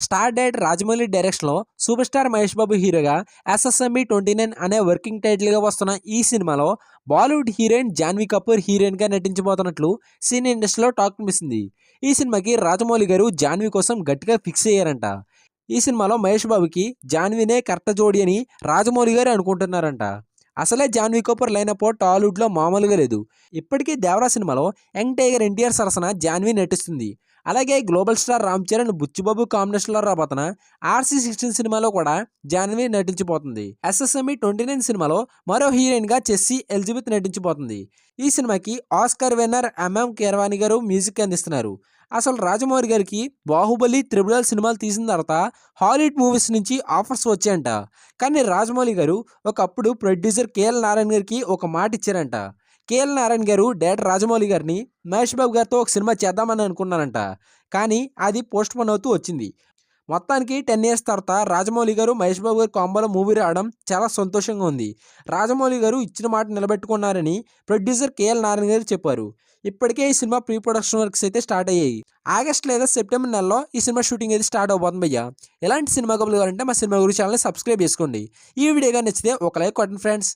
Star director Rajamouli డైరెక్షన్లో super star Mahesh Babu హీరోగా SSME 29 అనే వర్కింగ్ టైటిల్గా వస్తున్న ఈ సినిమాలో బాలీవుడ్ హీరోయిన్ జాన్వీ కపూర్ హీరోయిన్గా నటించబోతున్నట్లు సినీ ఇండస్ట్రీలో టాక్ వినిపిస్తుంది. ఈ సినిమాకి రాజమౌళి గారు జాన్వీ కోసం గట్టిగా ఫిక్స్ అయ్యారంట. ఈ సినిమాలో మహేష్ బాబుకి జాన్వీనే కరెక్ట్ జోడి అని రాజమౌళి గారు అనుకుంటున్నారంట. అసలే జాన్వీ కపూర్ లైనప్ టాలీవుడ్లో మామూలుగా లేదు. ఇప్పటికీ దేవరా సినిమాలో యంగ్ టైగర్ ఎన్టీఆర్ సరసన జాన్వీ నటిస్తుంది. అలాగే గ్లోబల్ స్టార్ రామ్ చరణ్ బుచ్చిబాబు కాంబినేషన్లో రాబోతున్న RC16 సినిమాలో కూడా జాన్వీ నటించబోతుంది. ఎస్ఎస్ఎంఈ 29 సినిమాలో మరో హీరోయిన్గా చెస్సీ ఎలిజబెత్ నటించబోతుంది. ఈ సినిమాకి ఆస్కార్ విన్నర్ ఎంఎం కీరవాణి గారు మ్యూజిక్ అందిస్తున్నారు. అసలు రాజమౌళి గారికి బాహుబలి, త్రిబుల్ ఆర్ సినిమాలు తీసిన తర్వాత హాలీవుడ్ మూవీస్ నుంచి ఆఫర్స్ వచ్చాయంట. కానీ రాజమౌళి గారు ఒకప్పుడు ప్రొడ్యూసర్ కేఎల్ నారాయణ గారికి ఒక మాట ఇచ్చారంట. కేఎల్ నారాయణ గారు డైరెక్టర్ రాజమౌళి గారిని మహేష్ బాబు గారితో ఒక సినిమా చేద్దామని అనుకున్నారంట. కానీ అది పోస్ట్ పోన్ అవుతూ వచ్చింది. మొత్తానికి 10 ఇయర్స్ తర్వాత రాజమౌళి గారు మహేష్ బాబు గారి కాంబోలో మూవీ రావడం చాలా సంతోషంగా ఉంది. రాజమౌళి గారు ఇచ్చిన మాట నిలబెట్టుకున్నారని ప్రొడ్యూసర్ కేఎల్ నారాయణ గారు చెప్పారు. ఇప్పటికే ఈ సినిమా ప్రీ ప్రొడక్షన్ వర్క్స్ అయితే స్టార్ట్ అయ్యాయి. ఆగస్ట్ లేదా సెప్టెంబర్ నెలలో ఈ సినిమా షూటింగ్ అయితే స్టార్ట్ అవబోతుంది భయ్య. ఎలాంటి సినిమా కబుర్లు కావాలంటే మా సినిమా గురించి ఛానల్ని సబ్స్క్రైబ్ చేసుకోండి. ఈ వీడియో కానీ నచ్చితే ఒక లైక్ కొట్టండి ఫ్రెండ్స్.